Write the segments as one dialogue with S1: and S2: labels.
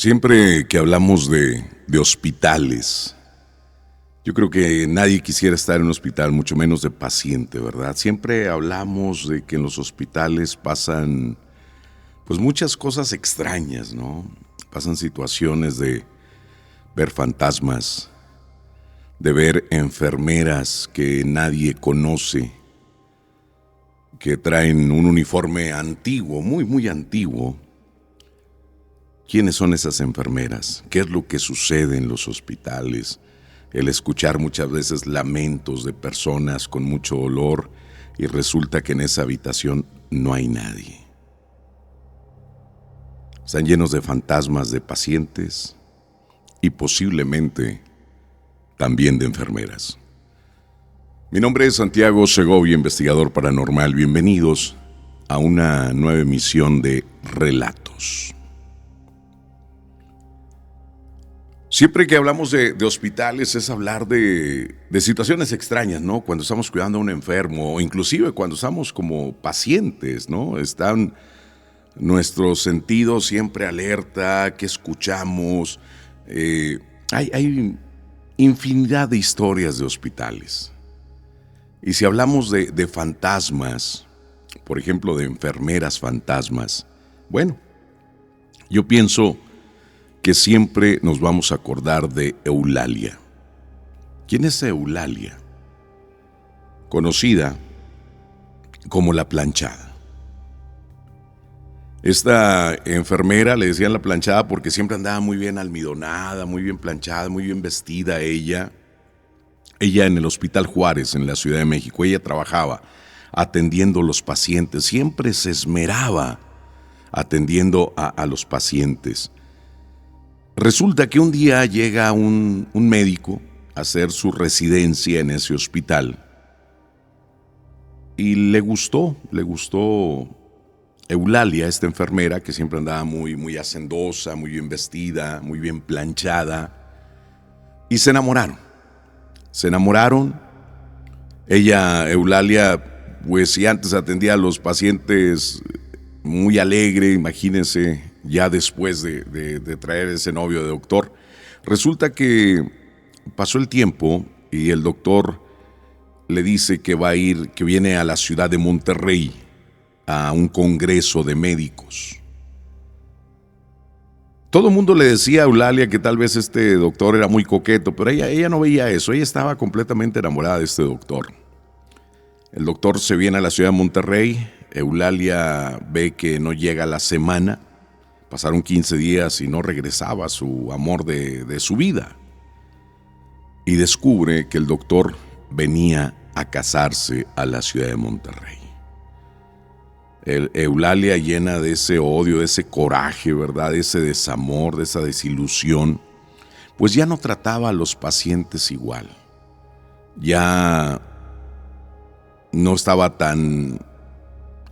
S1: Siempre que hablamos de hospitales, yo creo que nadie quisiera estar en un hospital, mucho menos de paciente, ¿verdad? Siempre hablamos de que en los hospitales pasan, pues muchas cosas extrañas, ¿no? Pasan situaciones de ver fantasmas, de ver enfermeras que nadie conoce, que traen un uniforme antiguo, muy antiguo. ¿Quiénes son esas enfermeras? ¿Qué es lo que sucede en los hospitales? El escuchar muchas veces lamentos de personas con mucho dolor y resulta que en esa habitación no hay nadie. Están llenos de fantasmas de pacientes y posiblemente también de enfermeras. Mi nombre es Santiago Segovia, investigador paranormal. Bienvenidos a una nueva emisión de Relatos. Siempre que hablamos de hospitales es hablar de situaciones extrañas, ¿no? Cuando estamos cuidando a un enfermo o inclusive cuando estamos como pacientes, ¿no? Están nuestros sentidos siempre alerta, que escuchamos. Hay infinidad de historias de hospitales. Y si hablamos de fantasmas, por ejemplo, de enfermeras fantasmas, bueno, yo pienso que siempre nos vamos a acordar de Eulalia. ¿Quién es Eulalia? Conocida como la planchada. Esta enfermera le decían la planchada porque siempre andaba muy bien almidonada, muy bien planchada, muy bien vestida ella. Ella en el Hospital Juárez, en la Ciudad de México, ella trabajaba atendiendo a los pacientes, siempre se esmeraba atendiendo a los pacientes. Resulta que un día llega un médico a hacer su residencia en ese hospital y le gustó Eulalia, esta enfermera que siempre andaba muy hacendosa, muy bien vestida, muy bien planchada, y se enamoraron. Ella, Eulalia, pues si antes atendía a los pacientes muy alegre, imagínense, ya después de traer ese novio de doctor, resulta que pasó el tiempo y el doctor le dice que viene a la ciudad de Monterrey a un congreso de médicos. Todo el mundo le decía a Eulalia que tal vez este doctor era muy coqueto, pero ella no veía eso, ella estaba completamente enamorada de este doctor. El doctor se viene a la ciudad de Monterrey, Eulalia ve que no llega la semana, pasaron 15 días y no regresaba su amor de su vida. Y descubre que el doctor venía a casarse a la ciudad de Monterrey. Eulalia, llena de ese odio, de ese coraje, ¿verdad? De ese desamor, de esa desilusión, pues ya no trataba a los pacientes igual. Ya no estaba tan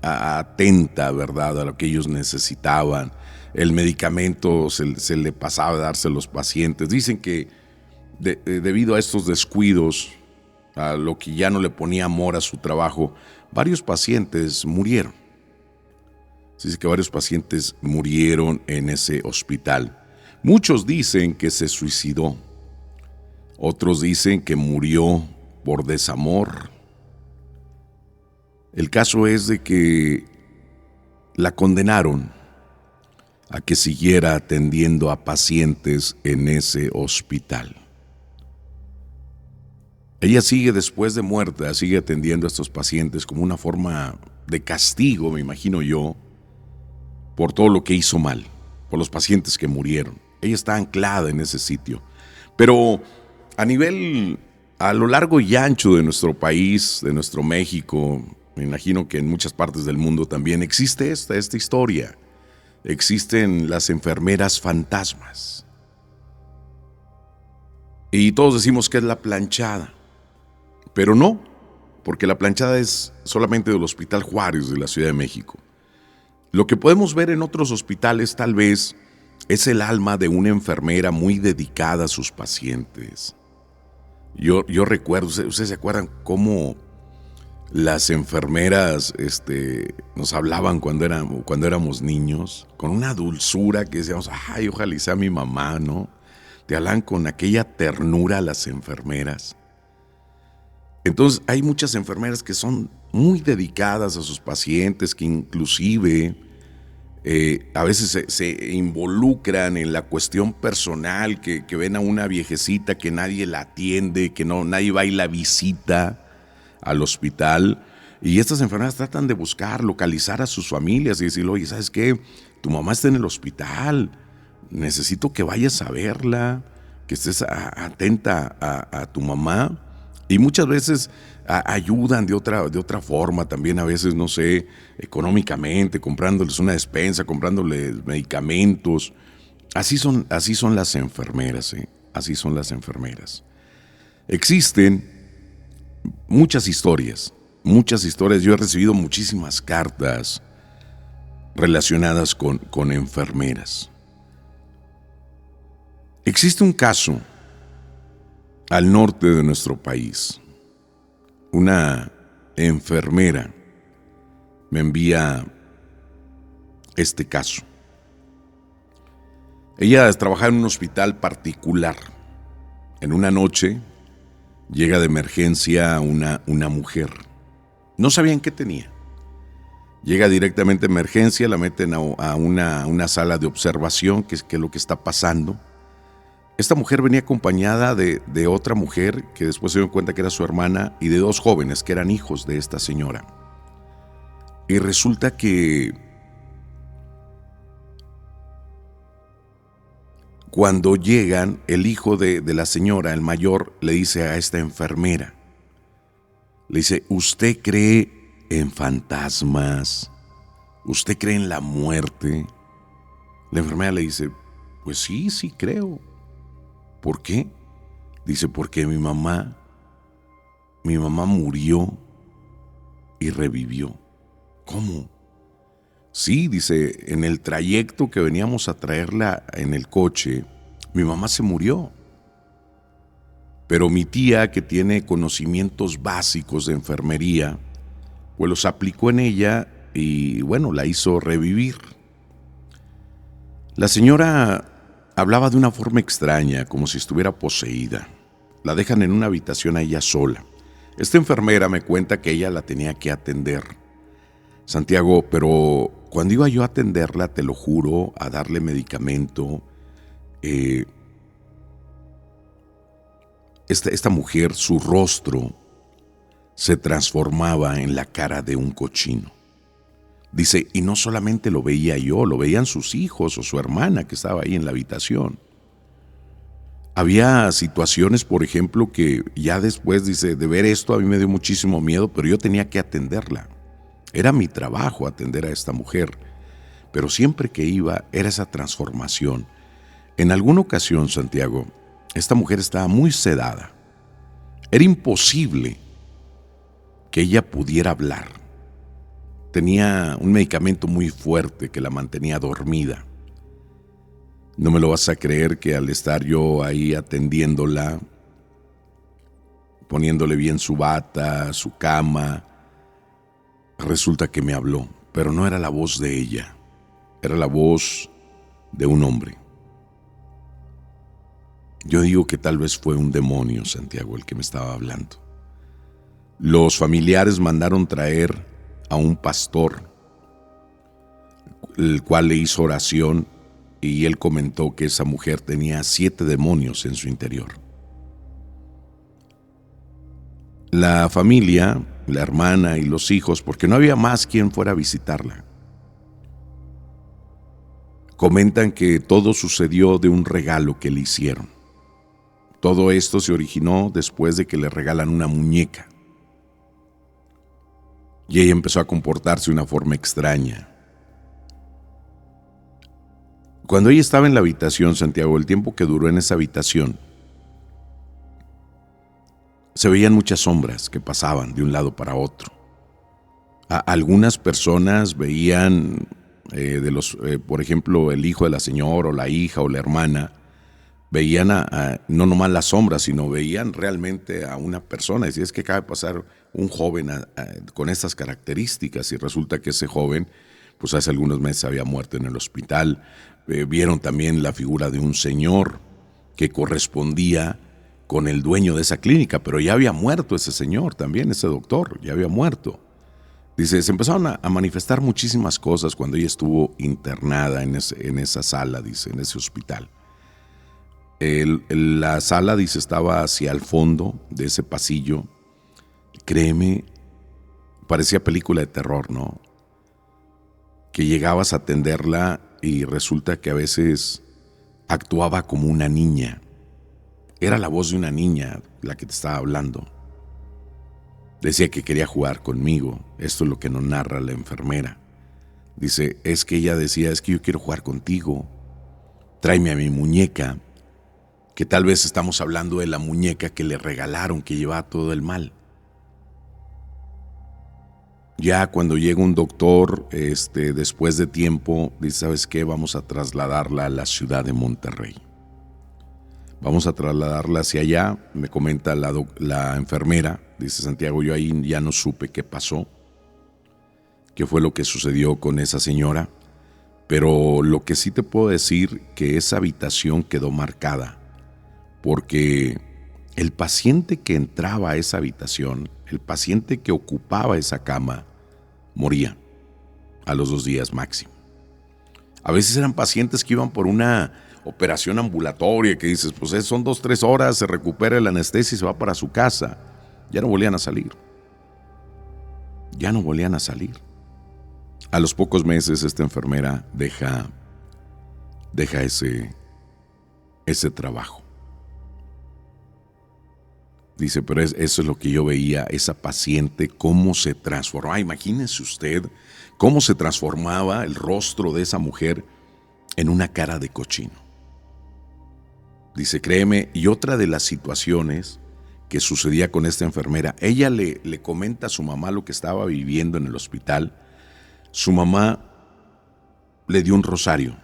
S1: atenta, ¿verdad?, a lo que ellos necesitaban. El medicamento se le pasaba a darse a los pacientes. Dicen que debido a estos descuidos, a lo que ya no le ponía amor a su trabajo, varios pacientes murieron. Dice que varios pacientes murieron en ese hospital. Muchos dicen que se suicidó. Otros dicen que murió por desamor. El caso es de que la condenaron a que siguiera atendiendo a pacientes en ese hospital. Ella sigue después de muerta, sigue atendiendo a estos pacientes como una forma de castigo, me imagino yo, por todo lo que hizo mal, por los pacientes que murieron. Ella está anclada en ese sitio. Pero a lo largo y ancho de nuestro país, de nuestro México, me imagino que en muchas partes del mundo también existe esta historia. Existen las enfermeras fantasmas. Y todos decimos que es la planchada. Pero no, porque la planchada es solamente del Hospital Juárez de la Ciudad de México. Lo que podemos ver en otros hospitales tal vez es el alma de una enfermera muy dedicada a sus pacientes. Yo recuerdo, ¿ustedes se acuerdan cómo las enfermeras nos hablaban cuando éramos niños, con una dulzura que decíamos, ay, ojalá y sea mi mamá, ¿no? Te hablan con aquella ternura las enfermeras. Entonces hay muchas enfermeras que son muy dedicadas a sus pacientes, que inclusive a veces se involucran en la cuestión personal, que ven a una viejecita que nadie la atiende, que nadie va y la visita al hospital, y estas enfermeras tratan de buscar, localizar a sus familias y decirle, oye, ¿sabes qué? Tu mamá está en el hospital, necesito que vayas a verla, que estés atenta a tu mamá. Y muchas veces ayudan de otra forma también, a veces, no sé, económicamente, comprándoles una despensa, comprándoles medicamentos. Así son las enfermeras, así son las enfermeras. Existen muchas historias. Yo he recibido muchísimas cartas relacionadas con enfermeras. Existe un caso al norte de nuestro país. Una enfermera me envía este caso. Ella trabajaba en un hospital particular. En una noche llega de emergencia una mujer. No sabían qué tenía. Llega directamente a emergencia, la meten a una sala de observación, que es lo que está pasando. Esta mujer venía acompañada de otra mujer, que después se dio cuenta que era su hermana, y de dos jóvenes que eran hijos de esta señora. Y resulta que cuando llegan, el hijo de la señora, el mayor, le dice a esta enfermera, le dice, ¿usted cree en fantasmas? ¿Usted cree en la muerte? La enfermera le dice, pues sí creo. ¿Por qué? Dice, porque mi mamá murió y revivió. ¿Cómo? Sí, dice, en el trayecto que veníamos a traerla en el coche, mi mamá se murió. Pero mi tía, que tiene conocimientos básicos de enfermería, pues los aplicó en ella y, bueno, la hizo revivir. La señora hablaba de una forma extraña, como si estuviera poseída. La dejan en una habitación a ella sola. Esta enfermera me cuenta que ella la tenía que atender. Santiago, pero cuando iba yo a atenderla, te lo juro, a darle medicamento, esta mujer, su rostro se transformaba en la cara de un cochino. Dice, y no solamente lo veía yo, lo veían sus hijos o su hermana que estaba ahí en la habitación. Había situaciones, por ejemplo, que ya después, dice, de ver esto a mí me dio muchísimo miedo, pero yo tenía que atenderla. Era mi trabajo atender a esta mujer, pero siempre que iba era esa transformación. En alguna ocasión, Santiago, esta mujer estaba muy sedada. Era imposible que ella pudiera hablar. Tenía un medicamento muy fuerte que la mantenía dormida. No me lo vas a creer que al estar yo ahí atendiéndola, poniéndole bien su bata, su cama, resulta que me habló, pero no era la voz de ella, era la voz de un hombre. Yo digo que tal vez fue un demonio, Santiago, el que me estaba hablando. Los familiares mandaron traer a un pastor, el cual le hizo oración, y él comentó que esa mujer tenía 7 demonios en su interior. La familia, la hermana y los hijos, porque no había más quien fuera a visitarla, comentan que todo sucedió de un regalo que le hicieron. Todo esto se originó después de que le regalan una muñeca. Y ella empezó a comportarse de una forma extraña. Cuando ella estaba en la habitación, Santiago, el tiempo que duró en esa habitación, se veían muchas sombras que pasaban de un lado para otro. Algunas personas veían, por ejemplo, el hijo de la señora o la hija o la hermana, Veían no nomás la sombra, sino veían realmente a una persona. Decía, es que acaba de pasar un joven con estas características, y resulta que ese joven, pues hace algunos meses había muerto en el hospital. Vieron también la figura de un señor que correspondía con el dueño de esa clínica, pero ya había muerto ese señor también, ese doctor, ya había muerto. Dice, se empezaron a manifestar muchísimas cosas cuando ella estuvo internada en esa sala, dice, en ese hospital. La sala, dice, estaba hacia el fondo de ese pasillo. Créeme, parecía película de terror, ¿no? Que llegabas a atenderla y resulta que a veces actuaba como una niña. Era la voz de una niña la que te estaba hablando. Decía que quería jugar conmigo. Esto es lo que nos narra la enfermera. Dice, es que ella decía, es que yo quiero jugar contigo. Tráeme a mi muñeca. Que tal vez estamos hablando de la muñeca que le regalaron, que llevaba todo el mal. Ya cuando llega un doctor, después de tiempo, dice, ¿sabes qué? Vamos a trasladarla a la ciudad de Monterrey. Vamos a trasladarla hacia allá, me comenta la enfermera. Dice, Santiago, yo ahí ya no supe qué pasó, qué fue lo que sucedió con esa señora, pero lo que sí te puedo decir que esa habitación quedó marcada, porque el paciente que entraba a esa habitación, el paciente que ocupaba esa cama, moría a los 2 días máximo. A veces eran pacientes que iban por una operación ambulatoria, que dices, pues son 2-3 horas, se recupera la anestesia y se va para su casa. Ya no volvían a salir. Ya no volvían a salir. A los pocos meses esta enfermera deja ese trabajo. Dice, pero eso es lo que yo veía, esa paciente, cómo se transformaba. Imagínense usted cómo se transformaba el rostro de esa mujer en una cara de cochino. Dice, créeme, y otra de las situaciones que sucedía con esta enfermera, ella le comenta a su mamá lo que estaba viviendo en el hospital. Su mamá le dio un rosario.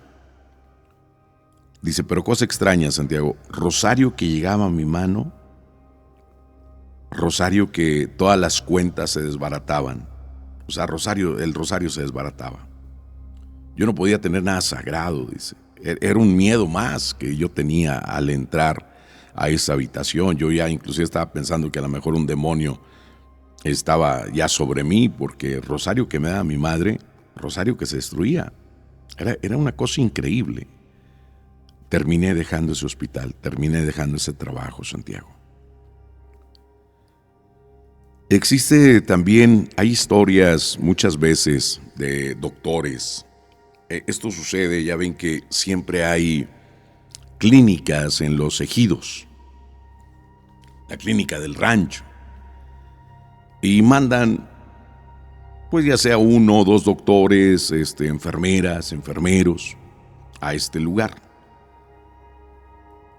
S1: Dice, pero cosa extraña, Santiago, rosario que llegaba a mi mano, rosario que todas las cuentas se desbarataban. O sea, el rosario se desbarataba. Yo no podía tener nada sagrado, dice. Era un miedo más que yo tenía al entrar a esa habitación. Yo ya inclusive estaba pensando que a lo mejor un demonio estaba ya sobre mí, porque el rosario que me daba mi madre, rosario que se destruía, era una cosa increíble. Terminé dejando ese hospital, terminé dejando ese trabajo, Santiago. Existe también, hay historias muchas veces de doctores. Esto sucede, ya ven que siempre hay clínicas en los ejidos, la clínica del rancho, y mandan, pues ya sea 1 o 2 doctores, enfermeras, enfermeros, a este lugar.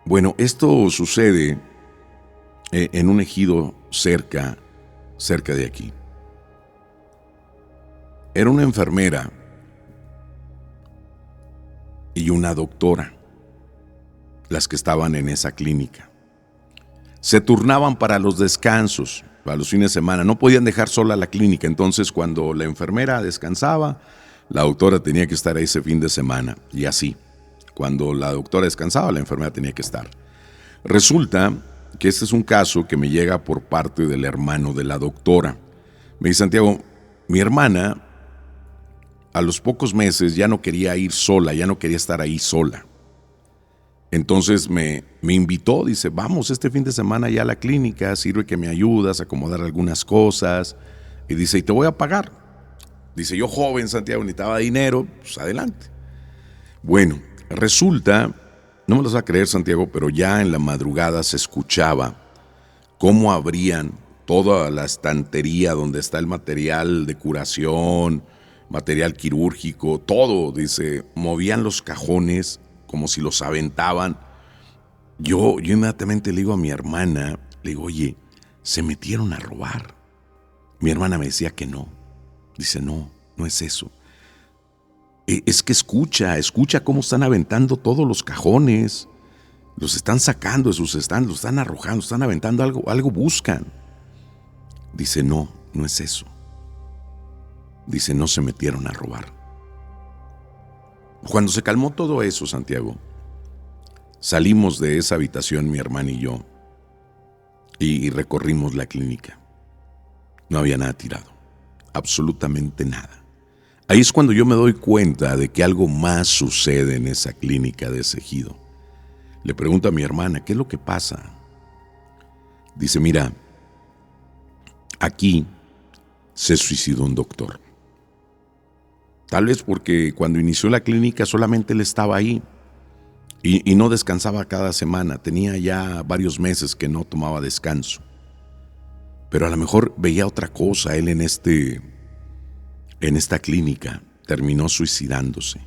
S1: Bueno, esto sucede en un ejido cerca de aquí. Era una enfermera y una doctora las que estaban en esa clínica. Se turnaban para los descansos, para los fines de semana. No podían dejar sola la clínica, entonces cuando la enfermera descansaba, la doctora tenía que estar ahí ese fin de semana, y así. Cuando la doctora descansaba, la enfermera tenía que estar. Resulta que este es un caso que me llega por parte del hermano de la doctora. Me dice, Santiago, mi hermana a los pocos meses ya no quería ir sola, ya no quería estar ahí sola. Entonces me invitó, dice, vamos este fin de semana ya a la clínica, sirve que me ayudas a acomodar algunas cosas. Y dice, y te voy a pagar. Dice, yo joven, Santiago, necesitaba dinero, pues adelante. Bueno, resulta, no me lo vas a creer, Santiago, pero ya en la madrugada se escuchaba cómo abrían toda la estantería donde está el material de curación, material quirúrgico, todo, dice, movían los cajones como si los aventaban. Yo inmediatamente le digo a mi hermana, le digo, oye, se metieron a robar. Mi hermana me decía que no. Dice, no es eso. Es que escucha cómo están aventando todos los cajones. Los están sacando de sus stands, los están arrojando, están aventando algo buscan. Dice, no es eso. Dice, no se metieron a robar. Cuando se calmó todo eso, Santiago, salimos de esa habitación, mi hermana y yo, y recorrimos la clínica. No había nada tirado, absolutamente nada. Ahí es cuando yo me doy cuenta de que algo más sucede en esa clínica de ese ejido. Le pregunto a mi hermana, ¿qué es lo que pasa? Dice, mira, aquí se suicidó un doctor. Tal vez porque cuando inició la clínica solamente él estaba ahí y no descansaba cada semana. Tenía ya varios meses que no tomaba descanso. Pero a lo mejor veía otra cosa. Él en esta clínica terminó suicidándose.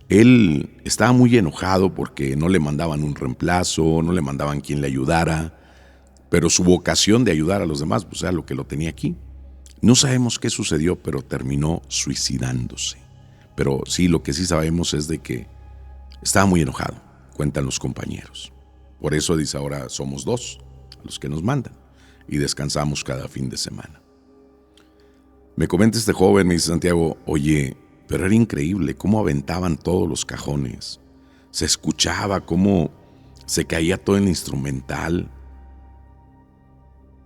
S1: Él estaba muy enojado porque no le mandaban un reemplazo, no le mandaban quien le ayudara, pero su vocación de ayudar a los demás, pues era lo que lo tenía aquí. No sabemos qué sucedió, pero terminó suicidándose. Pero sí, lo que sí sabemos es de que estaba muy enojado, cuentan los compañeros. Por eso dice, ahora somos 2 los que nos mandan y descansamos cada fin de semana. Me comenta este joven, me dice Santiago, oye, pero era increíble cómo aventaban todos los cajones. Se escuchaba cómo se caía todo el instrumental.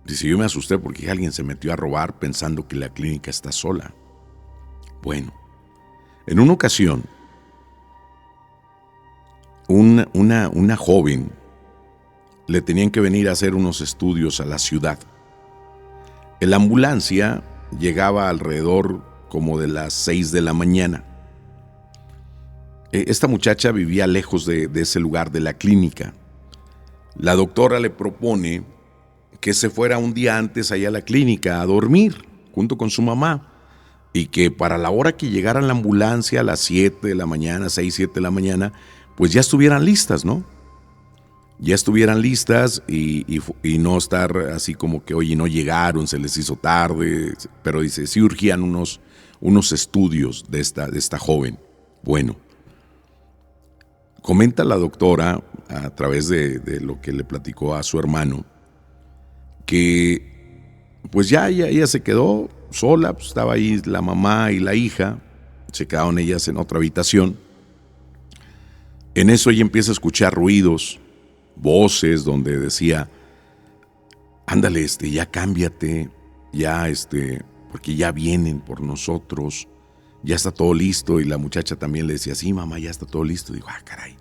S1: Dice, yo me asusté porque alguien se metió a robar pensando que la clínica está sola. Bueno, en una ocasión, una joven le tenían que venir a hacer unos estudios a la ciudad. En la ambulancia llegaba alrededor como de las 6 de la mañana. Esta muchacha vivía lejos de ese lugar de la clínica. La doctora le propone que se fuera un día antes allá a la clínica a dormir junto con su mamá y que para la hora que llegara la ambulancia a las 7 de la mañana, 6, 7 de la mañana, pues ya estuvieran listas, ¿no? Ya estuvieran listas y no estar así como que, oye, no llegaron, se les hizo tarde, pero dice, sí urgían unos estudios de esta joven. Bueno, comenta la doctora a través de lo que le platicó a su hermano, que pues ya ella se quedó sola, pues estaba ahí la mamá y la hija, se quedaron ellas en otra habitación. En eso ella empieza a escuchar ruidos, voces donde decía, ándale, ya cámbiate, ya porque ya vienen por nosotros, ya está todo listo. Y la muchacha también le decía, sí, mamá, ya está todo listo. Digo, caray.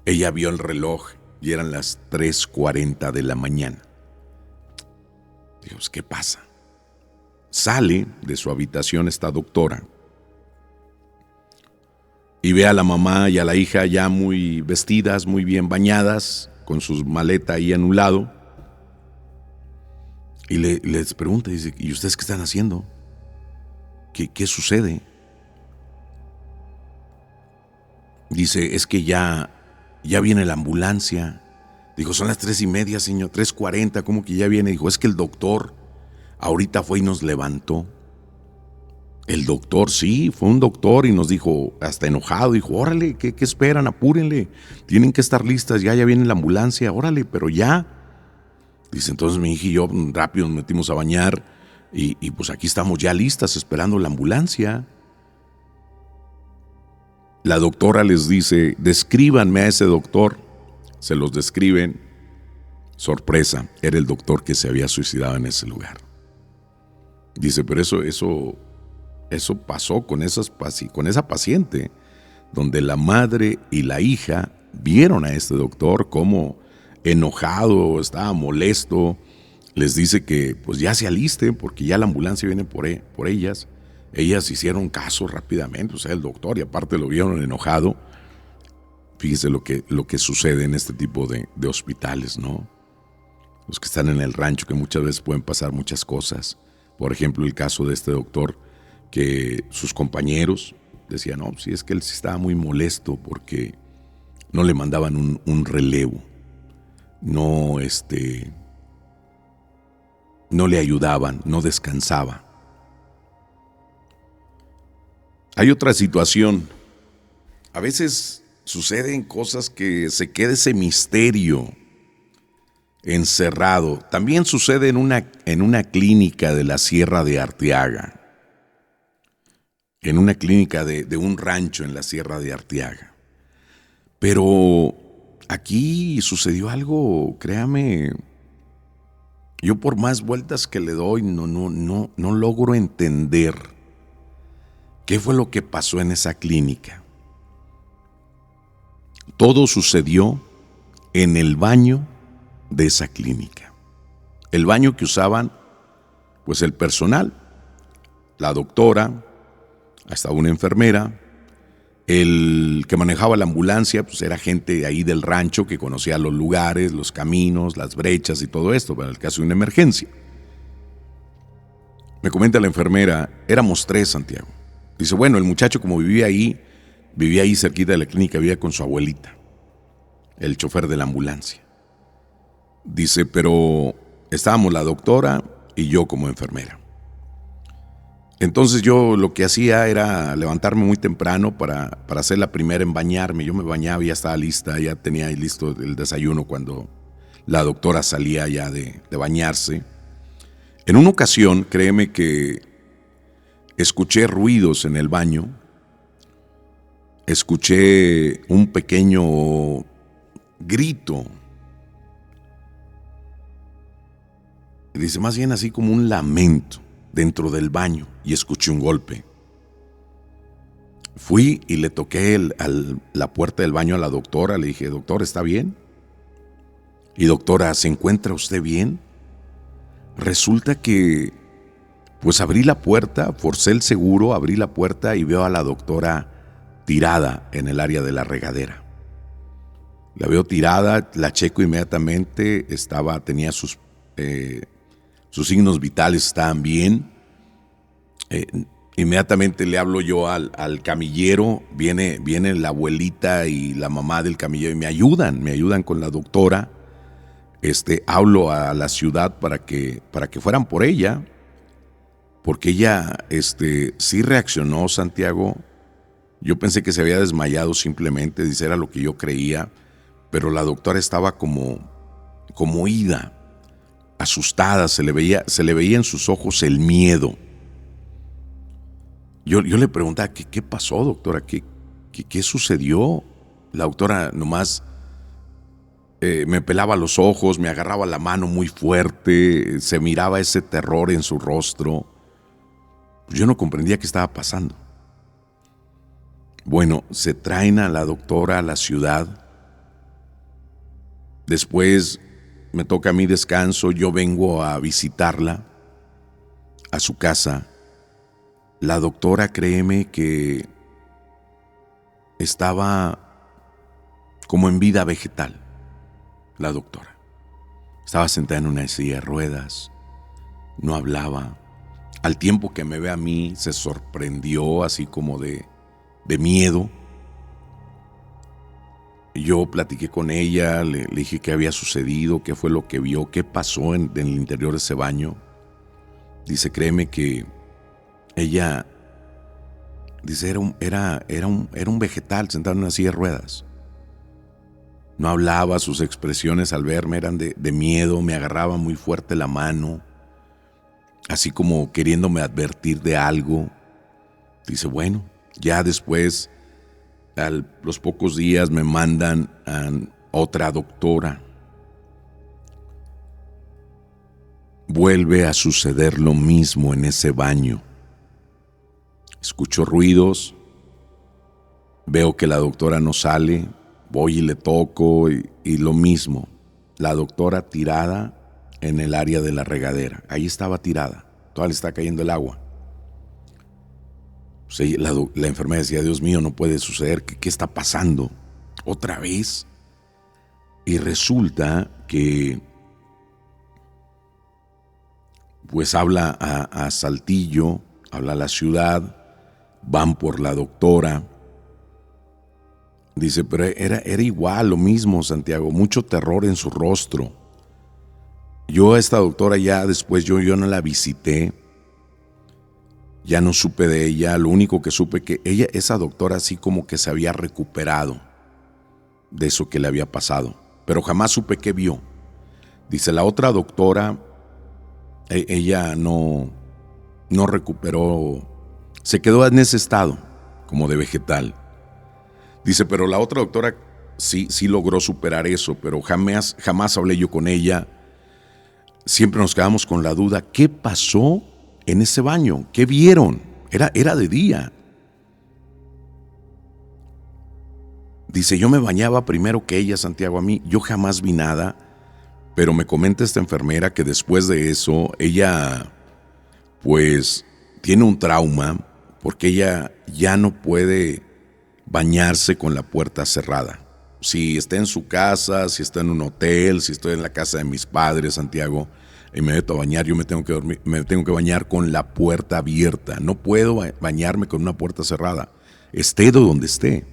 S1: Ella vio el reloj y eran las 3:40 de la mañana. Dios, ¿qué pasa? Sale de su habitación esta doctora y ve a la mamá y a la hija ya muy vestidas, muy bien bañadas, con sus maletas ahí en un lado. Y les pregunta, dice, ¿y ustedes qué están haciendo? ¿Qué sucede? Dice, es que ya viene la ambulancia. Dijo, son las 3:30, señor, 3:40, ¿cómo que ya viene? Dijo, es que el doctor ahorita fue y nos levantó. El doctor, sí, fue un doctor y nos dijo, hasta enojado, dijo, órale, ¿qué esperan? Apúrenle, tienen que estar listas, ya viene la ambulancia, órale, pero ya. Dice, entonces mi hija y yo rápido nos metimos a bañar y pues aquí estamos ya listas esperando la ambulancia. La doctora les dice, descríbanme a ese doctor. Se los describen. Sorpresa, era el doctor que se había suicidado en ese lugar. Dice, pero eso pasó con esa paciente, donde la madre y la hija vieron a este doctor como enojado, estaba molesto. Les dice que pues ya se alisten porque ya la ambulancia viene por ellas. Ellas hicieron caso rápidamente, o sea, el doctor, y aparte lo vieron enojado. Fíjese lo que sucede en este tipo de hospitales, ¿no? Los que están en el rancho, que muchas veces pueden pasar muchas cosas. Por ejemplo, el caso de este doctor, que sus compañeros decían, no, sí, es que él sí estaba muy molesto porque no le mandaban un relevo, no le ayudaban, no descansaba. Hay otra situación. A veces suceden cosas que se queda ese misterio encerrado. También sucede en una clínica de la Sierra de Arteaga, en una clínica de un rancho en la Sierra de Arteaga. Pero aquí sucedió algo, créame, yo por más vueltas que le doy no logro entender qué fue lo que pasó en esa clínica. Todo sucedió en el baño de esa clínica. El baño que usaban, pues el personal, la doctora, hasta una enfermera, el que manejaba la ambulancia, pues era gente de ahí del rancho que conocía los lugares, los caminos, las brechas y todo esto, para el caso de una emergencia. Me comenta la enfermera, éramos 3, Santiago. Dice, bueno, el muchacho como vivía ahí cerquita de la clínica, vivía con su abuelita, el chofer de la ambulancia. Dice, pero estábamos la doctora y yo como enfermera. Entonces yo lo que hacía era levantarme muy temprano para ser la primera en bañarme. Yo me bañaba y ya estaba lista, ya tenía listo el desayuno cuando la doctora salía ya de bañarse. En una ocasión, créeme que escuché ruidos en el baño, escuché un pequeño grito. Dice, más bien así como un lamento dentro del baño, y escuché un golpe. Fui y le toqué la puerta del baño a la doctora, le dije, doctora, ¿está bien? Y doctora, ¿se encuentra usted bien? Resulta que, pues abrí la puerta, forcé el seguro, abrí la puerta y veo a la doctora tirada en el área de la regadera. La veo tirada, la checo inmediatamente, tenía sus signos vitales estaban bien. Inmediatamente le hablo yo al camillero, viene la abuelita y la mamá del camillero y me ayudan con la doctora. Hablo a la ciudad para que fueran por ella, porque ella sí reaccionó, Santiago. Yo pensé que se había desmayado simplemente, dice, era lo que yo creía, pero la doctora estaba como ida, asustada, se le veía en sus ojos el miedo. Yo le preguntaba, ¿qué pasó, doctora? ¿Qué sucedió? La doctora nomás me pelaba los ojos, me agarraba la mano muy fuerte, se miraba ese terror en su rostro. Yo no comprendía qué estaba pasando. Bueno, se traen a la doctora a la ciudad. Después me toca a mí descanso, yo vengo a visitarla a su casa. La doctora, créeme que estaba como en vida vegetal. La doctora estaba sentada en una silla de ruedas, no hablaba. Al tiempo que me ve a mí, se sorprendió así como de miedo. Yo platiqué con ella, le dije qué había sucedido, qué fue lo que vio, qué pasó en el interior de ese baño. Dice, créeme que ella, dice, era un vegetal sentado en una silla de ruedas. No hablaba, sus expresiones al verme eran de miedo, me agarraba muy fuerte la mano, así como queriéndome advertir de algo. Dice, bueno, ya después, a los pocos días me mandan a otra doctora. Vuelve a suceder lo mismo en ese baño. Escucho ruidos, veo que la doctora no sale, voy y le toco y lo mismo. La doctora tirada en el área de la regadera. Ahí estaba tirada, todavía le está cayendo el agua. Pues la enfermera decía, Dios mío, no puede suceder, ¿qué está pasando? ¿Otra vez? Y resulta que pues habla a Saltillo, habla a la ciudad, van por la doctora. Dice, pero era igual, lo mismo, Santiago, mucho terror en su rostro. Yo a esta doctora ya después, yo no la visité, ya no supe de ella, lo único que supe que esa doctora así como que se había recuperado de eso que le había pasado, pero jamás supe qué vio. Dice, la otra doctora, ella no recuperó, se quedó en ese estado, como de vegetal. Dice, pero la otra doctora sí logró superar eso, pero jamás hablé yo con ella. Siempre nos quedamos con la duda, ¿qué pasó en ese baño? ¿Qué vieron? Era de día. Dice, yo me bañaba primero que ella, Santiago, a mí. Yo jamás vi nada, pero me comenta esta enfermera que después de eso, ella, pues, tiene un trauma porque ella ya no puede bañarse con la puerta cerrada. Si está en su casa, si está en un hotel, si estoy en la casa de mis padres, Santiago, y me meto a bañar, yo me tengo que bañar con la puerta abierta. No puedo bañarme con una puerta cerrada, esté donde esté.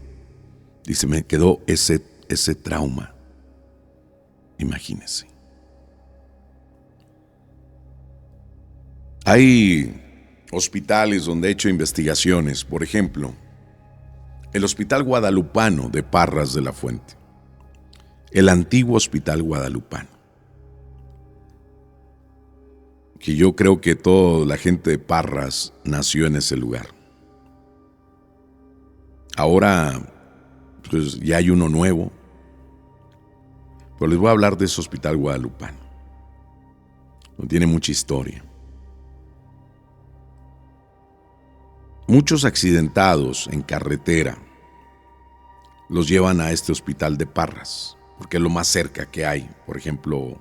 S1: Dice, me quedó ese trauma. Imagínense. Hay hospitales donde he hecho investigaciones, por ejemplo, el Hospital Guadalupano de Parras de la Fuente, el antiguo Hospital Guadalupano, que yo creo que toda la gente de Parras nació en ese lugar. Ahora, pues ya hay uno nuevo, pero les voy a hablar de ese Hospital Guadalupano. No tiene mucha historia. Muchos accidentados en carretera los llevan a este hospital de Parras, porque es lo más cerca que hay. Por ejemplo,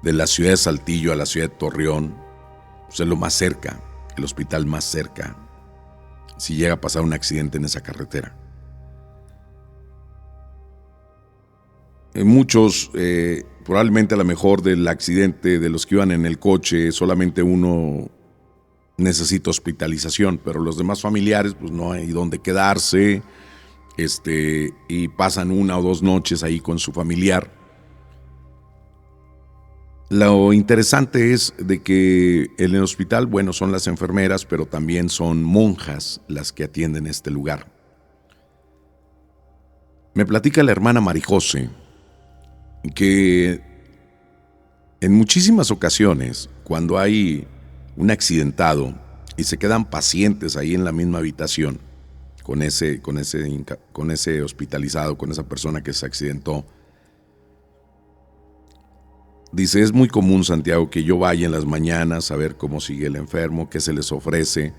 S1: de la ciudad de Saltillo a la ciudad de Torreón, pues es lo más cerca, el hospital más cerca, si llega a pasar un accidente en esa carretera. Muchos, probablemente a lo mejor del accidente, de los que iban en el coche, solamente uno necesita hospitalización, pero los demás familiares pues no hay dónde quedarse, y pasan 1 o 2 noches ahí con su familiar. Lo interesante es de que en el hospital, bueno, son las enfermeras, pero también son monjas las que atienden este lugar. Me platica la hermana Marijose que en muchísimas ocasiones, cuando hay un accidentado y se quedan pacientes ahí en la misma habitación con ese hospitalizado, con esa persona que se accidentó, dice, es muy común, Santiago, que yo vaya en las mañanas a ver cómo sigue el enfermo, qué se les ofrece,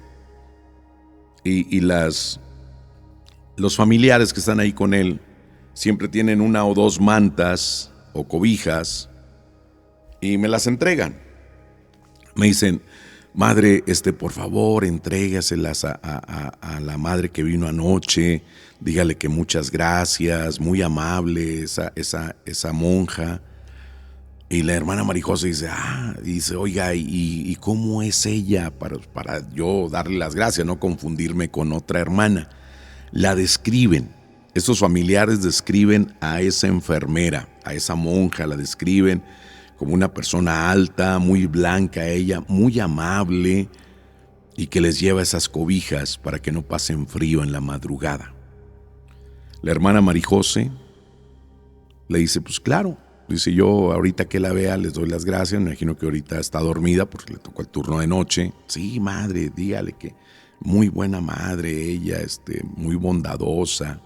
S1: y los familiares que están ahí con él siempre tienen 1 o 2 mantas o cobijas y me las entregan. Me dicen, madre, por favor, entrégaselas a la madre que vino anoche, dígale que muchas gracias, muy amable esa monja. Y la hermana Marijose dice, oiga, ¿y cómo es ella? Para yo darle las gracias, no confundirme con otra hermana. La describen, estos familiares describen a esa enfermera, a esa monja, la describen como una persona alta, muy blanca ella, muy amable, y que les lleva esas cobijas para que no pasen frío en la madrugada. La hermana Marijose le dice, pues claro, dice, yo ahorita que la vea les doy las gracias, me imagino que ahorita está dormida porque le tocó el turno de noche. Sí, madre, dígale que muy buena madre ella, muy bondadosa.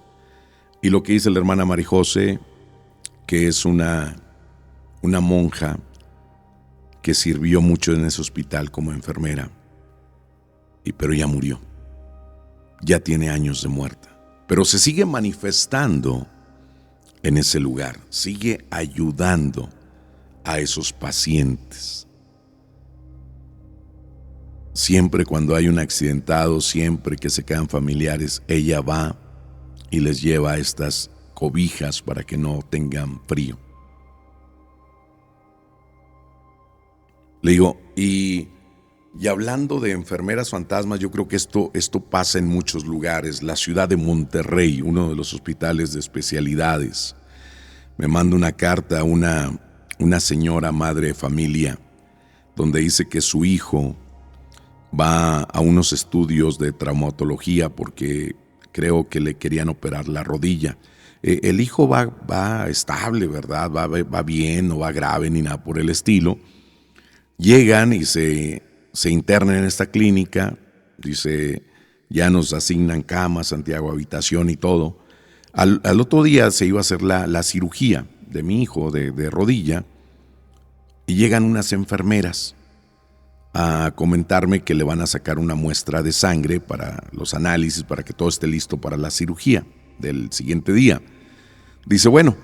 S1: Y lo que dice la hermana Marijose, que es una monja que sirvió mucho en ese hospital como enfermera, pero ya murió, ya tiene años de muerta, pero se sigue manifestando en ese lugar, sigue ayudando a esos pacientes. Siempre cuando hay un accidentado, siempre que se quedan familiares, ella va y les lleva estas cobijas para que no tengan frío. Le digo, y hablando de enfermeras fantasmas, yo creo que esto pasa en muchos lugares. La ciudad de Monterrey, uno de los hospitales de especialidades, me manda una carta a una señora madre de familia, donde dice que su hijo va a unos estudios de traumatología porque creo que le querían operar la rodilla. El hijo va estable, ¿verdad? Va bien, no va grave ni nada por el estilo. Llegan y se internan en esta clínica. Dice, ya nos asignan camas, Santiago, habitación y todo. Al otro día se iba a hacer la cirugía de mi hijo de rodilla y llegan unas enfermeras a comentarme que le van a sacar una muestra de sangre para los análisis, para que todo esté listo para la cirugía del siguiente día. Dice, bueno,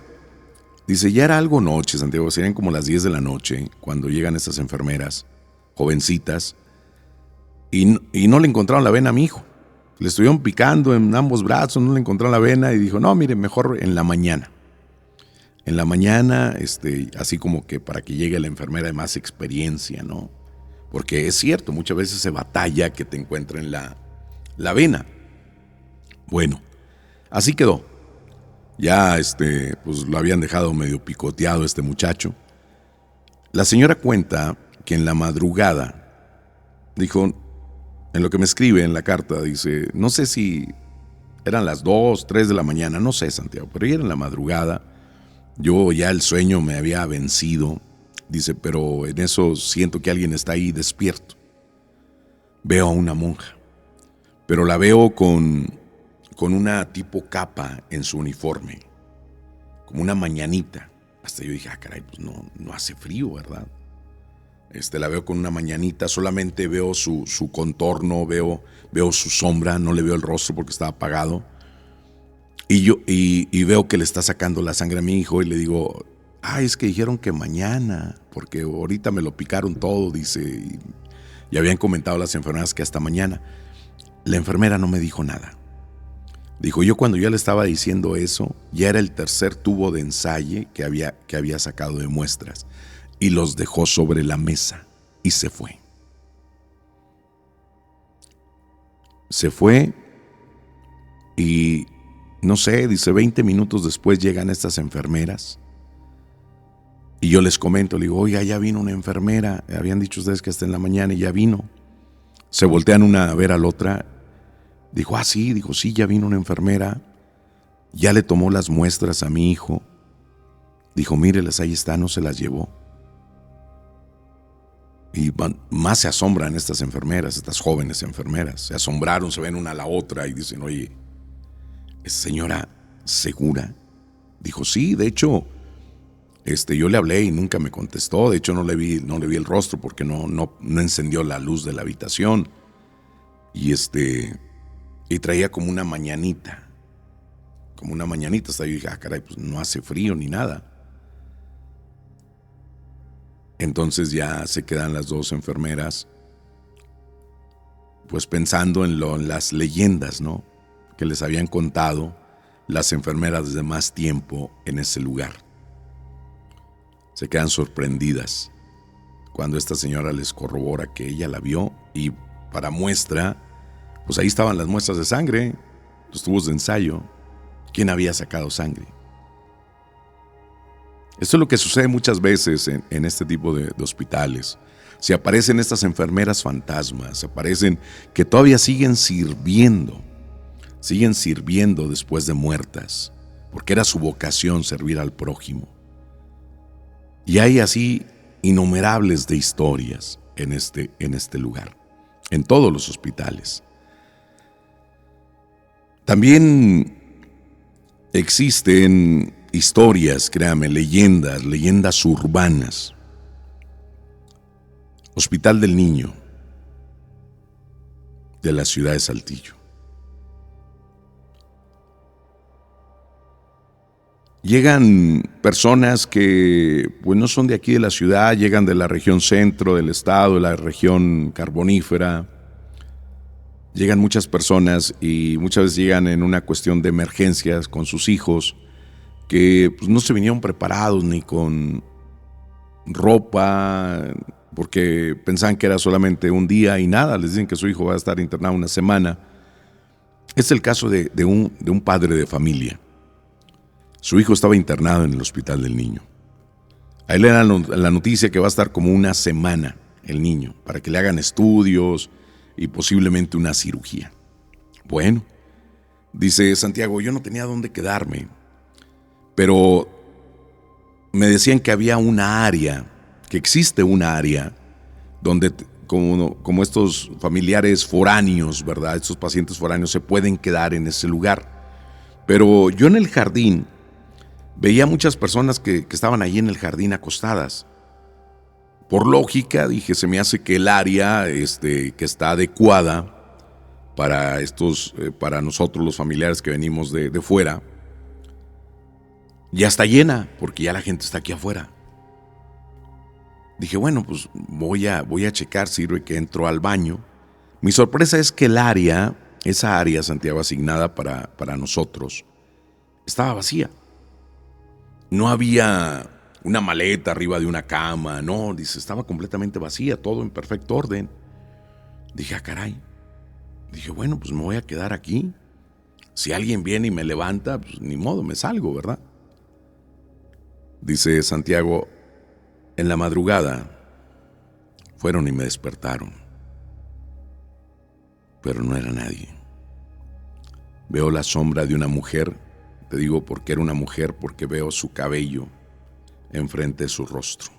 S1: ya era algo noche, Santiago, serían como las 10 de la noche cuando llegan estas enfermeras, jovencitas, y no le encontraron la vena a mi hijo. Le estuvieron picando en ambos brazos, no le encontraron la vena y dijo, no, mire, mejor en la mañana. En la mañana, así como que para que llegue la enfermera de más experiencia, ¿no? Porque es cierto, muchas veces se batalla que te encuentren la vena. Bueno, así quedó. Ya pues lo habían dejado medio picoteado este muchacho. La señora cuenta que en la madrugada, dijo, en lo que me escribe en la carta, dice, no sé si eran las 2, 3 de la mañana, no sé, Santiago, pero ya era en la madrugada. Yo ya el sueño me había vencido. Dice, pero en eso siento que alguien está ahí despierto. Veo a una monja, pero la veo con una tipo capa en su uniforme, como una mañanita. Hasta yo dije, caray, pues no hace frío, ¿verdad? La veo con una mañanita, solamente veo su contorno, veo su sombra, no le veo el rostro porque estaba apagado. Y veo que le está sacando la sangre a mi hijo y le digo, es que dijeron que mañana, porque ahorita me lo picaron todo, dice, y habían comentado las enfermeras que hasta mañana. La enfermera no me dijo nada. Dijo, yo cuando yo le estaba diciendo eso, ya era el tercer tubo de ensayo que había sacado de muestras, y los dejó sobre la mesa y se fue. Se fue y, no sé, dice, 20 minutos después llegan estas enfermeras. Y yo les comento, le digo, oiga, ya vino una enfermera, habían dicho ustedes que hasta en la mañana y ya vino. Se voltean una a ver a la otra, dijo, sí, ya vino una enfermera, ya le tomó las muestras a mi hijo, dijo, mírelas, ahí está, no se las llevó. Y más se asombran estas enfermeras, estas jóvenes enfermeras, se asombraron, se ven una a la otra y dicen, oye, ¿es señora segura? Dijo, sí, de hecho, yo le hablé y nunca me contestó. De hecho, no le vi el rostro porque no encendió la luz de la habitación. Y traía como una mañanita. Hasta yo dije, caray, pues no hace frío ni nada. Entonces ya se quedan las dos enfermeras, pues pensando en las leyendas, ¿no? Que les habían contado las enfermeras desde más tiempo en ese lugar. Se quedan sorprendidas cuando esta señora les corrobora que ella la vio y para muestra, pues ahí estaban las muestras de sangre, los tubos de ensayo. ¿Quién había sacado sangre? Esto es lo que sucede muchas veces en este tipo de hospitales. Se aparecen estas enfermeras fantasmas, se aparecen que todavía siguen sirviendo después de muertas, porque era su vocación servir al prójimo. Y hay así innumerables de historias en este lugar, en todos los hospitales. También existen historias, créame, leyendas urbanas. Hospital del Niño, de la ciudad de Saltillo. Llegan personas que pues no son de aquí de la ciudad, llegan de la región centro del estado, de la región carbonífera. Llegan muchas personas y muchas veces llegan en una cuestión de emergencias con sus hijos que pues, no se vinieron preparados ni con ropa, porque pensaban que era solamente un día y nada, les dicen que su hijo va a estar internado una semana. Es el caso de un padre de familia. Su hijo estaba internado en el Hospital del Niño. A él le dan la noticia que va a estar como una semana el niño, para que le hagan estudios y posiblemente una cirugía. Bueno, dice Santiago, yo no tenía dónde quedarme. Pero me decían que había una área, que existe una área donde como estos familiares foráneos, ¿verdad? Estos pacientes foráneos se pueden quedar en ese lugar. Pero yo en el jardín veía muchas personas que estaban ahí en el jardín acostadas. Por lógica, dije, se me hace que el área que está adecuada para para nosotros los familiares que venimos de fuera, ya está llena, porque ya la gente está aquí afuera. Dije, bueno, pues voy a checar, sirve que entro al baño. Mi sorpresa es que esa área, Santiago, asignada para nosotros, estaba vacía. No había una maleta arriba de una cama, no, dice, estaba completamente vacía, todo en perfecto orden. Dije, caray. Dije, bueno, pues me voy a quedar aquí. Si alguien viene y me levanta, pues ni modo, me salgo, ¿verdad? Dice Santiago, en la madrugada fueron y me despertaron, pero no era nadie. Veo la sombra de una mujer, te digo porque era una mujer, porque veo su cabello enfrente de su rostro.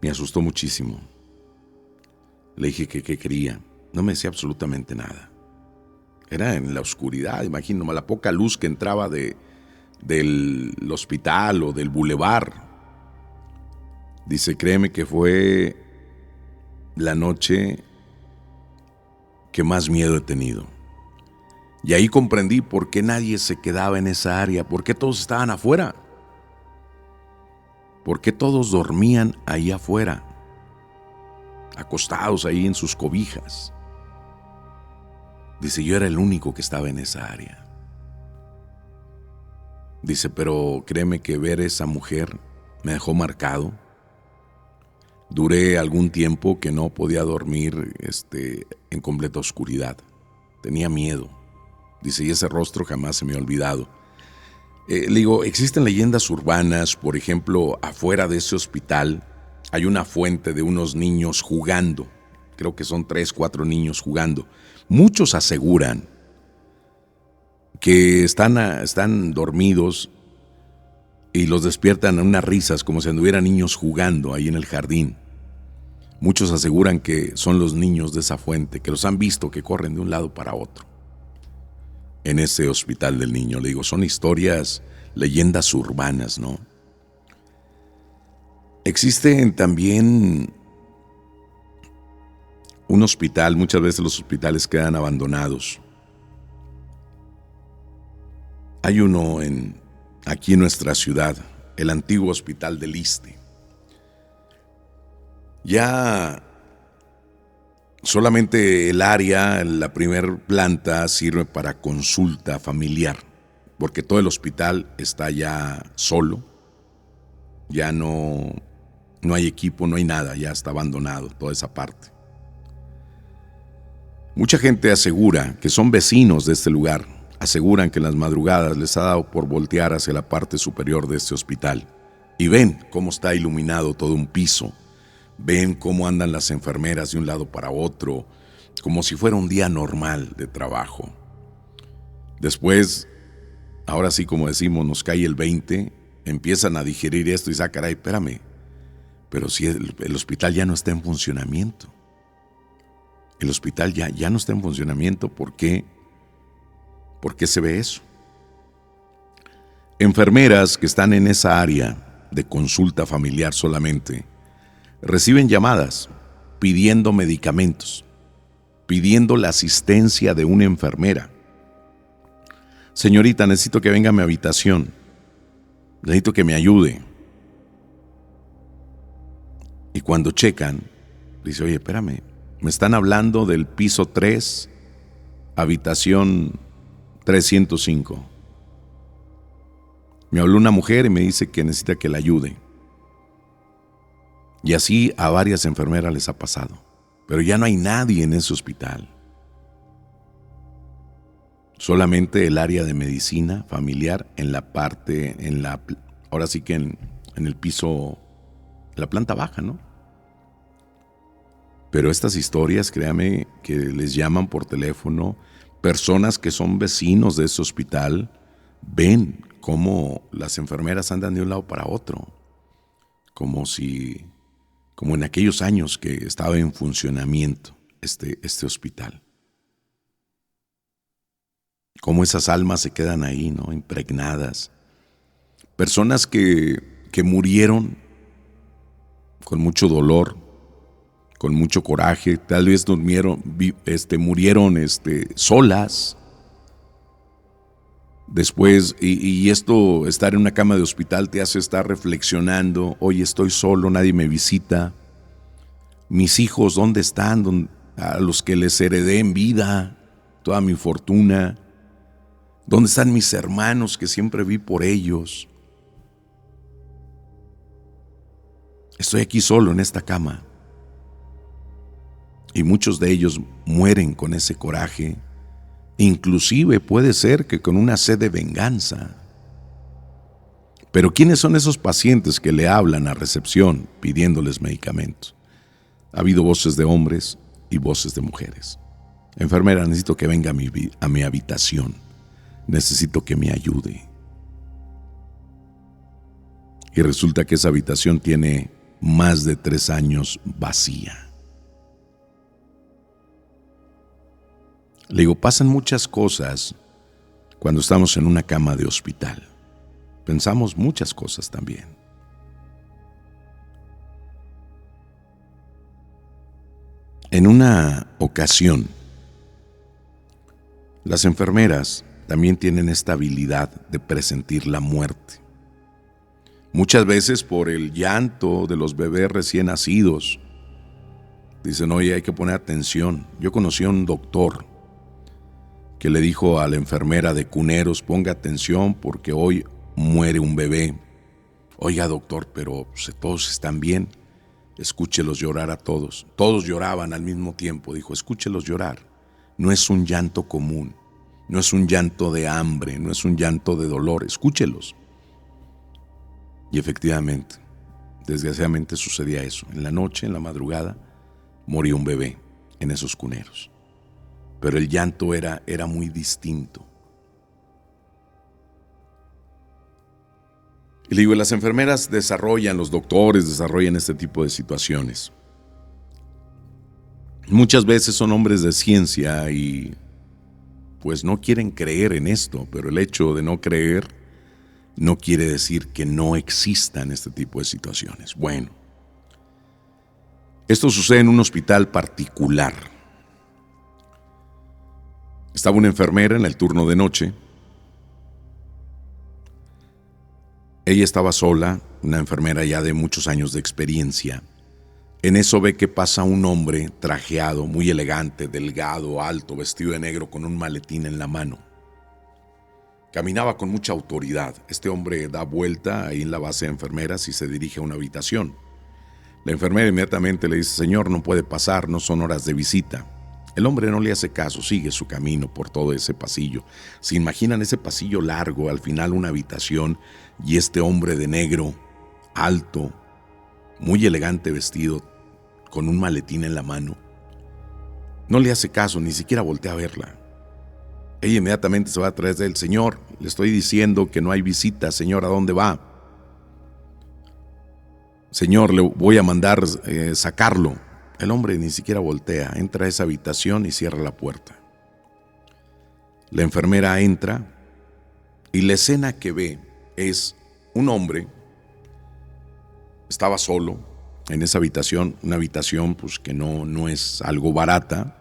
S1: Me asustó muchísimo. Le dije que qué quería. No me decía absolutamente nada. Era en la oscuridad, imagínate, la poca luz que entraba del hospital o del bulevar. Dice, créeme que fue la noche que más miedo he tenido. Y ahí comprendí por qué nadie se quedaba en esa área, por qué todos estaban afuera. ¿Por qué todos dormían ahí afuera, acostados ahí en sus cobijas? Dice, yo era el único que estaba en esa área. Dice, pero créeme que ver a esa mujer me dejó marcado. Duré algún tiempo que no podía dormir en completa oscuridad. Tenía miedo. Dice, y ese rostro jamás se me ha olvidado. Le digo, existen leyendas urbanas, por ejemplo, afuera de ese hospital hay una fuente de unos niños jugando. Creo que son 3, 4 niños jugando. Muchos aseguran que están dormidos y los despiertan a unas risas como si anduvieran niños jugando ahí en el jardín. Muchos aseguran que son los niños de esa fuente, que los han visto que corren de un lado para otro. En ese hospital del niño, le digo, son historias, leyendas urbanas, ¿no? Existe también un hospital, muchas veces los hospitales quedan abandonados. Hay uno aquí en nuestra ciudad, el antiguo Hospital del Iste. Ya solamente el área, la primer planta, sirve para consulta familiar, porque todo el hospital está ya solo, ya no hay equipo, no hay nada, ya está abandonado toda esa parte. Mucha gente asegura que son vecinos de este lugar, aseguran que en las madrugadas les ha dado por voltear hacia la parte superior de este hospital y ven cómo está iluminado todo un piso. Ven cómo andan las enfermeras de un lado para otro, como si fuera un día normal de trabajo. Después, ahora sí, como decimos, nos cae el 20, empiezan a digerir esto y dicen, caray, espérame, pero si el hospital ya no está en funcionamiento. El hospital ya no está en funcionamiento, ¿por qué? ¿Por qué se ve eso? Enfermeras que están en esa área de consulta familiar solamente, reciben llamadas pidiendo medicamentos, pidiendo la asistencia de una enfermera. Señorita, necesito que venga a mi habitación, necesito que me ayude. Y cuando checan, dice, oye, espérame, me están hablando del piso 3, habitación 305. Me habló una mujer y me dice que necesita que la ayude. Y así a varias enfermeras les ha pasado. Pero ya no hay nadie en ese hospital. Solamente el área de medicina familiar ahora sí que en el piso, en la planta baja, ¿no? Pero estas historias, créame, que les llaman por teléfono, personas que son vecinos de ese hospital, ven cómo las enfermeras andan de un lado para otro, como en aquellos años que estaba en funcionamiento este hospital. Cómo esas almas se quedan ahí, ¿no? Impregnadas. Personas que murieron con mucho dolor, con mucho coraje, tal vez murieron solas. Después, y esto, estar en una cama de hospital te hace estar reflexionando: oye, estoy solo, nadie me visita. Mis hijos, ¿dónde están? A los que les heredé en vida toda mi fortuna. ¿Dónde están mis hermanos que siempre vi por ellos? Estoy aquí solo en esta cama. Y muchos de ellos mueren con ese coraje. Inclusive puede ser que con una sed de venganza. Pero ¿quiénes son esos pacientes que le hablan a recepción pidiéndoles medicamentos? Ha habido voces de hombres y voces de mujeres. Enfermera, necesito que venga a mi habitación. Necesito que me ayude. Y resulta que esa habitación tiene más de 3 años vacía. Le digo, pasan muchas cosas cuando estamos en una cama de hospital. Pensamos muchas cosas también. En una ocasión, las enfermeras también tienen esta habilidad de presentir la muerte. Muchas veces por el llanto de los bebés recién nacidos. Dicen, oye, hay que poner atención. Yo conocí a un doctor que le dijo a la enfermera de Cuneros: ponga atención porque hoy muere un bebé. Oiga, doctor, pero todos están bien. Escúchelos llorar a todos. Todos lloraban al mismo tiempo. Dijo, escúchelos llorar. No es un llanto común. No es un llanto de hambre. No es un llanto de dolor. Escúchelos. Y efectivamente, desgraciadamente sucedía eso. En la noche, en la madrugada, moría un bebé en esos Cuneros. Pero el llanto era muy distinto. Y le digo, las enfermeras los doctores desarrollan este tipo de situaciones. Muchas veces son hombres de ciencia y pues no quieren creer en esto, pero el hecho de no creer no quiere decir que no existan este tipo de situaciones. Bueno, esto sucede en un hospital particular. Estaba una enfermera en el turno de noche. Ella estaba sola, una enfermera ya de muchos años de experiencia. En eso ve que pasa un hombre trajeado, muy elegante, delgado, alto, vestido de negro, con un maletín en la mano. Caminaba con mucha autoridad. Este hombre da vuelta ahí en la base de enfermeras y se dirige a una habitación. La enfermera inmediatamente le dice, señor, no puede pasar, no son horas de visita. El hombre no le hace caso, sigue su camino por todo ese pasillo. ¿Se imaginan ese pasillo largo, al final una habitación, y este hombre de negro, alto, muy elegante vestido, con un maletín en la mano? No le hace caso, ni siquiera voltea a verla. Ella inmediatamente se va a través de él. Señor, le estoy diciendo que no hay visita. Señor, ¿a dónde va? Señor, le voy a mandar sacarlo. El hombre ni siquiera voltea, entra a esa habitación y cierra la puerta. La enfermera entra y la escena que ve es un hombre. Estaba solo en esa habitación, una habitación pues que no es algo barata.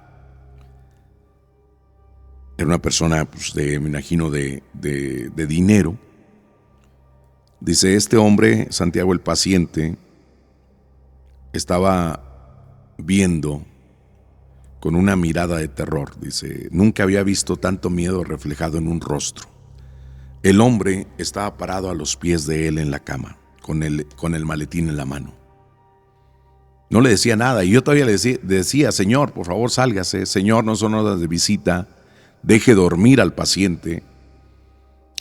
S1: Era una persona pues me imagino de dinero. Dice, este hombre, Santiago el paciente, estaba viendo con una mirada de terror. Dice, nunca había visto tanto miedo reflejado en un rostro. El hombre estaba parado a los pies de él en la cama, con el maletín en la mano. No le decía nada, y yo todavía le decía, señor, por favor sálgase, señor, no son horas de visita, deje dormir al paciente.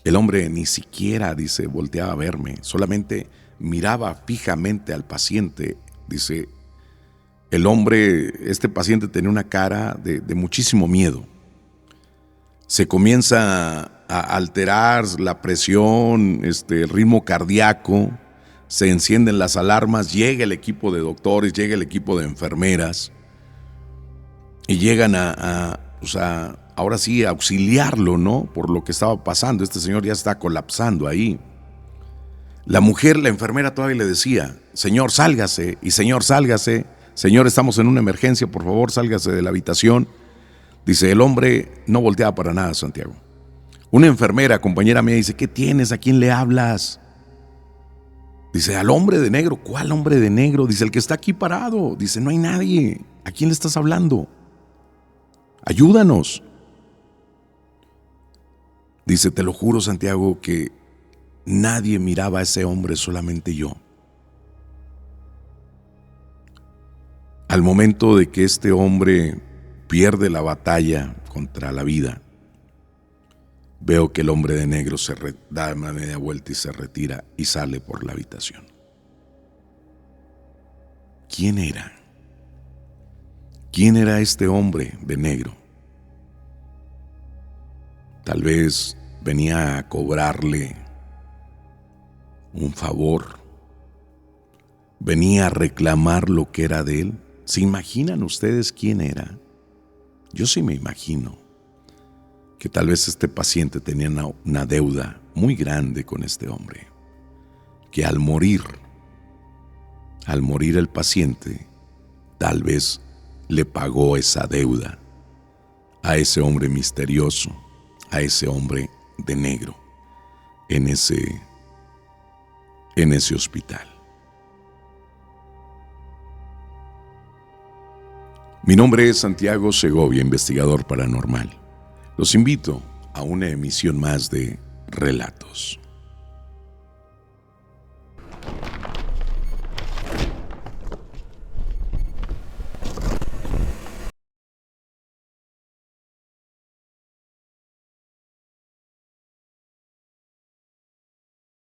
S1: El hombre ni siquiera, dice, volteaba a verme, solamente miraba fijamente al paciente. Dice, el hombre, este paciente tenía una cara de muchísimo miedo. Se comienza a alterar la presión, el ritmo cardíaco, se encienden las alarmas, llega el equipo de doctores, llega el equipo de enfermeras y llegan ahora sí, a auxiliarlo, ¿no? Por lo que estaba pasando. Este señor ya está colapsando ahí. La mujer, la enfermera todavía le decía, señor, sálgase, y señor, sálgase, señor, estamos en una emergencia, por favor, sálgase de la habitación. Dice, el hombre no volteaba para nada, Santiago. Una enfermera, compañera mía, dice, ¿qué tienes? ¿A quién le hablas? Dice, al hombre de negro. ¿Cuál hombre de negro? Dice, el que está aquí parado. Dice, no hay nadie. ¿A quién le estás hablando? Ayúdanos. Dice, te lo juro, Santiago, que nadie miraba a ese hombre, solamente yo. Al momento de que este hombre pierde la batalla contra la vida, veo que el hombre de negro da una media vuelta y se retira y sale por la habitación. ¿Quién era? ¿Quién era este hombre de negro? Tal vez venía a cobrarle un favor, venía a reclamar lo que era de él. ¿Se imaginan ustedes quién era? Yo sí me imagino que tal vez este paciente tenía una deuda muy grande con este hombre, que al morir el paciente, tal vez le pagó esa deuda a ese hombre misterioso, a ese hombre de negro, en ese hospital. Mi nombre es Santiago Segovia, investigador paranormal. Los invito a una emisión más de Relatos.